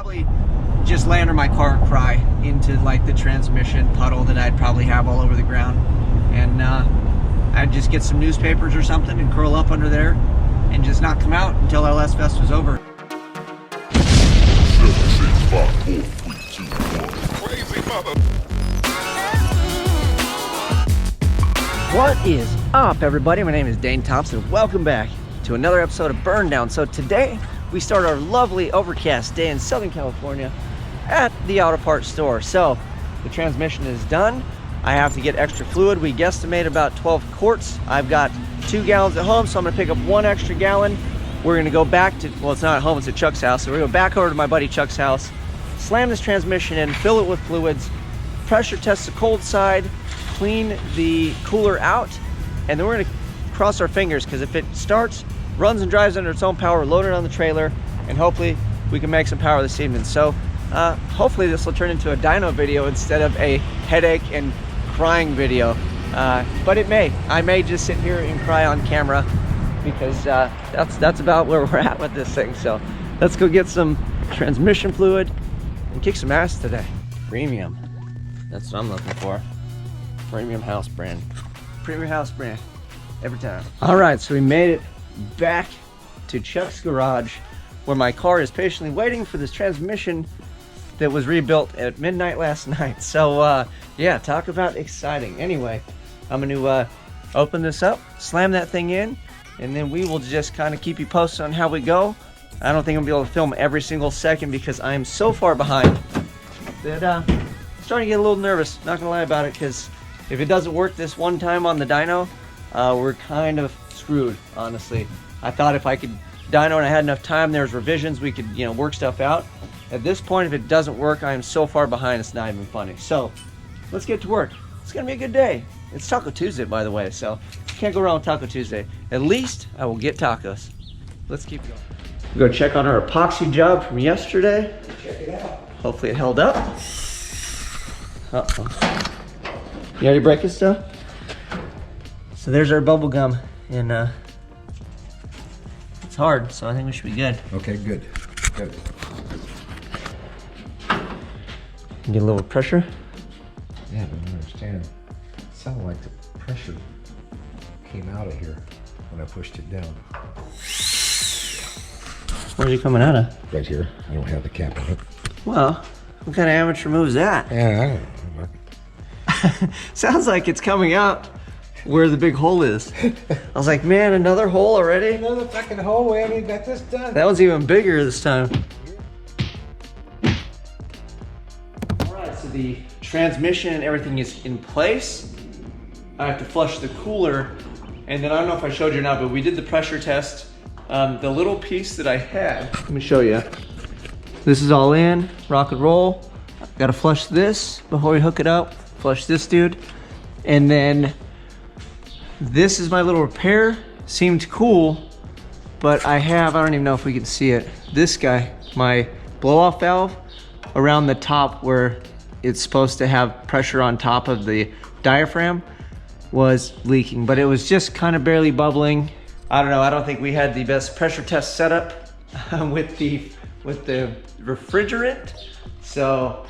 probably just lay under my car and cry into like the transmission puddle that I'd probably have all over the ground. And I'd just get some newspapers or something and curl up under there and just not come out until LS Fest was over. 7, 6, 5, 4, 3, 2, 1. Crazy mother. What is up, everybody? My name is Dane Thompson. Welcome back to another episode of Burn Down. So today we start our lovely overcast day in Southern California at the auto parts store. So the transmission is done. I have to get extra fluid. We guesstimate about 12 quarts. I've got 2 gallons at home, so I'm gonna pick up 1 extra gallon. We're gonna go back to, well, it's not at home, it's at Chuck's house. So we're gonna go back over to my buddy Chuck's house, slam this transmission in, fill it with fluids, pressure test the cold side, clean the cooler out, and then we're gonna cross our fingers, because if it starts, runs and drives under its own power, load it on the trailer, and hopefully we can make some power this evening. So hopefully this will turn into a dyno video instead of a headache and crying video, but it may. I may just sit here and cry on camera, because that's about where we're at with this thing. So let's go get some transmission fluid and kick some ass today. Premium, that's what I'm looking for. Premium house brand. Premium house brand, every time. All right, so we made it back to Chuck's garage, where my car is patiently waiting for this transmission that was rebuilt at midnight last night. So yeah, talk about exciting. Anyway, I'm gonna open this up, slam that thing in, and then we will just kind of keep you posted on how we go. I don't think I'm gonna be able to film every single second because I am so far behind that I'm starting to get a little nervous, not gonna lie about it, because if it doesn't work this one time on the dyno, we're kind of screwed, honestly. I thought if I could dyno and I had enough time, there's revisions, we could, you know, work stuff out. At this point, if it doesn't work, I am so far behind, it's not even funny. So let's get to work. It's gonna be a good day. It's Taco Tuesday, by the way, so can't go wrong with Taco Tuesday. At least I will get tacos. Let's keep going. We'll go check on our epoxy job from yesterday. Check it out. Hopefully it held up. Uh-oh. You already break this stuff? So there's our bubble gum, and it's hard, so I think we should be good. Okay, good. Good. Get a little pressure. Yeah, I don't understand. It sounded like the pressure came out of here when I pushed it down. Where's it coming out of? Right here. I don't have the cap on it. Well, what kind of amateur move is that? Yeah, I don't know. Sounds like it's coming out where the big hole is. I was like, man, another hole already? Another fucking hole. We haven't even got this done. That one's even bigger this time. All right, so the transmission and everything is in place. I have to flush the cooler, and then I don't know if I showed you or not, but we did the pressure test. The little piece that I had, let me show you. This is all in, rock and roll. Gotta flush this before we hook it up. Flush this dude. And then this is my little repair. Seemed cool, but I don't even know if we can see it. This guy, my blow-off valve around the top where it's supposed to have pressure on top of the diaphragm, was leaking, but it was just kind of barely bubbling. I don't know, I don't think we had the best pressure test setup with the refrigerant, so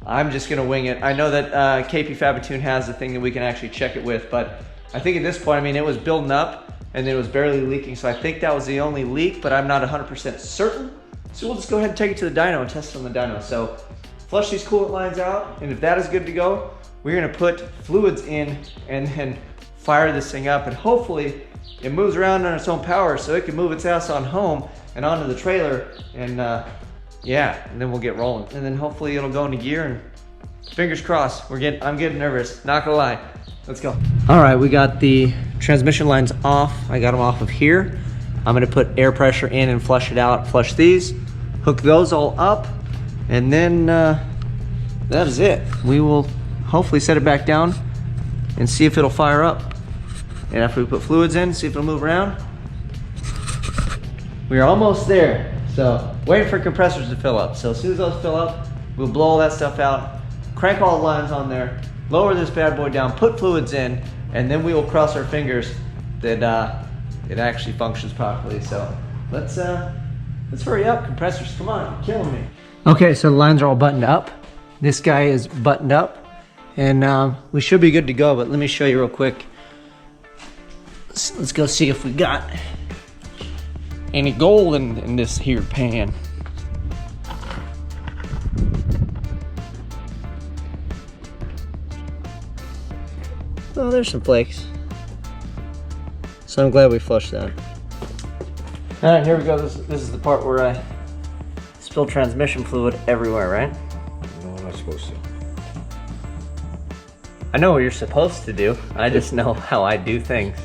I'm just gonna wing it. I know that KP Fabitune has a thing that we can actually check it with, but I think at this point, I mean, it was building up and it was barely leaking, so I think that was the only leak, but I'm not 100% certain. So we'll just go ahead and take it to the dyno and test it on the dyno. So flush these coolant lines out, and if that is good to go, we're gonna put fluids in and then fire this thing up, and hopefully it moves around on its own power so it can move its ass on home and onto the trailer, and yeah, and then we'll get rolling. And then hopefully it'll go into gear, and fingers crossed. I'm getting nervous, not gonna lie. Let's go. All right, we got the transmission lines off. I got them off of here. I'm gonna put air pressure in and flush it out, flush these, hook those all up, and then that is it. We will hopefully set it back down and see if it'll fire up. And after we put fluids in, see if it'll move around. We are almost there. So waiting for compressors to fill up. So as soon as those fill up, we'll blow all that stuff out, crank all the lines on there, lower this bad boy down, put fluids in, and then we will cross our fingers that it actually functions properly. So let's hurry up, compressors, come on, you're killing me. Okay, so the lines are all buttoned up. This guy is buttoned up, and we should be good to go, but let me show you real quick. Let's go see if we got any gold in this here pan. Oh, there's some flakes. So I'm glad we flushed that. All right, here we go. This is the part where I spill transmission fluid everywhere, right? No, I'm not supposed to. I know what you're supposed to do. I just know how I do things.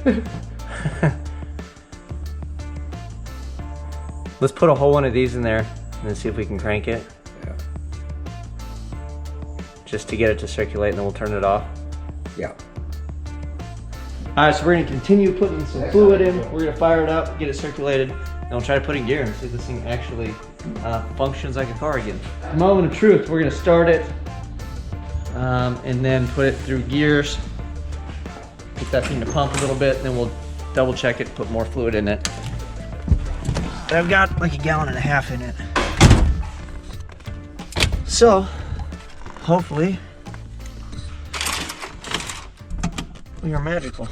Let's put a whole one of these in there and then see if we can crank it. Yeah. Just to get it to circulate, and then we'll turn it off. Yeah. All right, so we're gonna continue putting some fluid in. We're gonna fire it up, get it circulated, and we'll try to put it in gear and see if this thing actually functions like a car again. Moment of truth, we're gonna start it and then put it through gears. Get that thing to pump a little bit, and then we'll double check it, put more fluid in it. I've got like 1.5 gallons in it. So, hopefully, we are magical.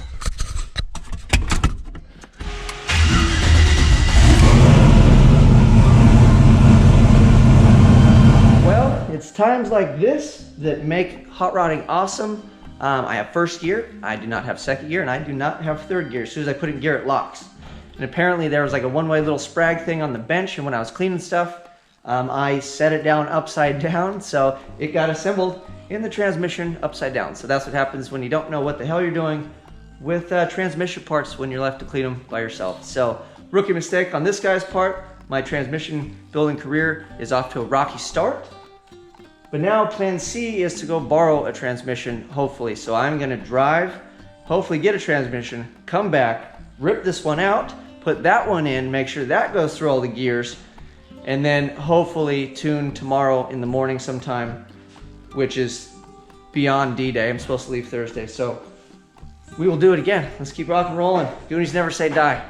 Well, it's times like this that make hot rodding awesome. I have first gear, I do not have second gear, and I do not have third gear. As soon as I put in gear, it locks. And apparently there was like a one-way little sprag thing on the bench, and when I was cleaning stuff, I set it down upside down, so it got assembled in the transmission upside down. So that's what happens when you don't know what the hell you're doing with transmission parts when you're left to clean them by yourself. So, rookie mistake on this guy's part. My transmission building career is off to a rocky start. But now plan C is to go borrow a transmission, hopefully. So I'm gonna drive, hopefully get a transmission, come back, rip this one out, put that one in, make sure that goes through all the gears, and then hopefully tune tomorrow in the morning sometime, which is beyond D-Day. I'm supposed to leave Thursday, so we will do it again. Let's keep rock and rolling. Goonies never say die.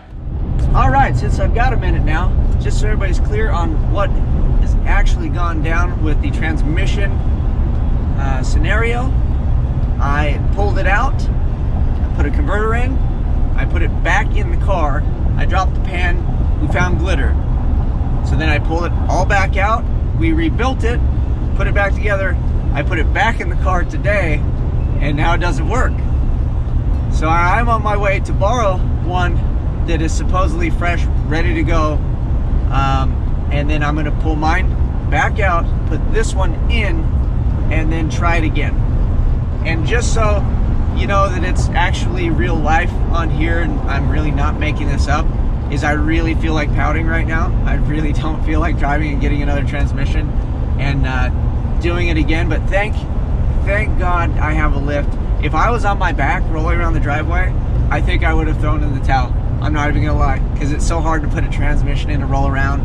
All right, since I've got a minute now, just so everybody's clear on what has actually gone down with the transmission scenario, I pulled it out, I put a converter in, I put it back in the car, I dropped the pan, we found glitter. So then I pulled it all back out, we rebuilt it, put it back together, I put it back in the car today, and now it doesn't work. So I'm on my way to borrow one that is supposedly fresh, ready to go, and then I'm gonna pull mine back out, put this one in, and then try it again. And just so you know that it's actually real life on here and I'm really not making this up, is I really feel like pouting right now. I really don't feel like driving and getting another transmission and doing it again, but thank God I have a lift. If I was on my back rolling around the driveway, I think I would have thrown in the towel. I'm not even gonna lie, because it's so hard to put a transmission in to roll around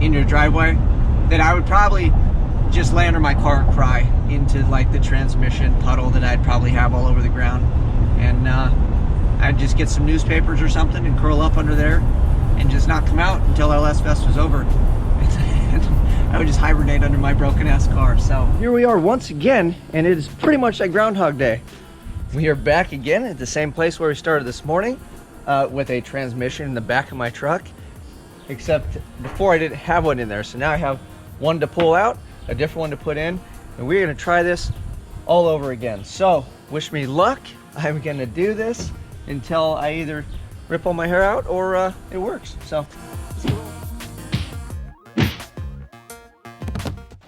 in your driveway that I would probably just lay under my car and cry into like the transmission puddle that I'd probably have all over the ground. And I'd just get some newspapers or something and curl up under there and just not come out until LS Fest was over. I would just hibernate under my broken ass car. So here we are once again, and it is pretty much like Groundhog Day. We are back again at the same place where we started this morning with a transmission in the back of my truck, except before I didn't have one in there. So now I have one to pull out, a different one to put in, and we're gonna try this all over again. So wish me luck. I'm gonna do this until I either rip all my hair out or it works. So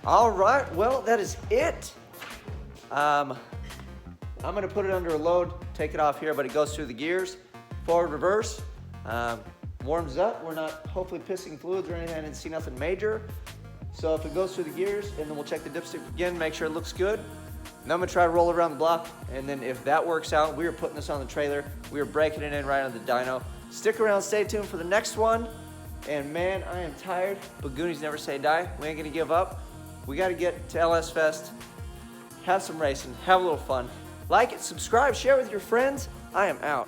all right, well, that is it. I'm gonna put it under a load, take it off here, but it goes through the gears, forward, reverse, warms up. We're not hopefully pissing fluids or anything. I didn't see nothing major. So if it goes through the gears, and then we'll check the dipstick again, make sure it looks good. And I'm gonna try to roll it around the block, and then if that works out, we are putting this on the trailer. We are breaking it in right on the dyno. Stick around, stay tuned for the next one. And man, I am tired, but Goonies never say die. We ain't gonna give up. We gotta get to LS Fest, have some racing, have a little fun. Like it, subscribe, share with your friends. I am out.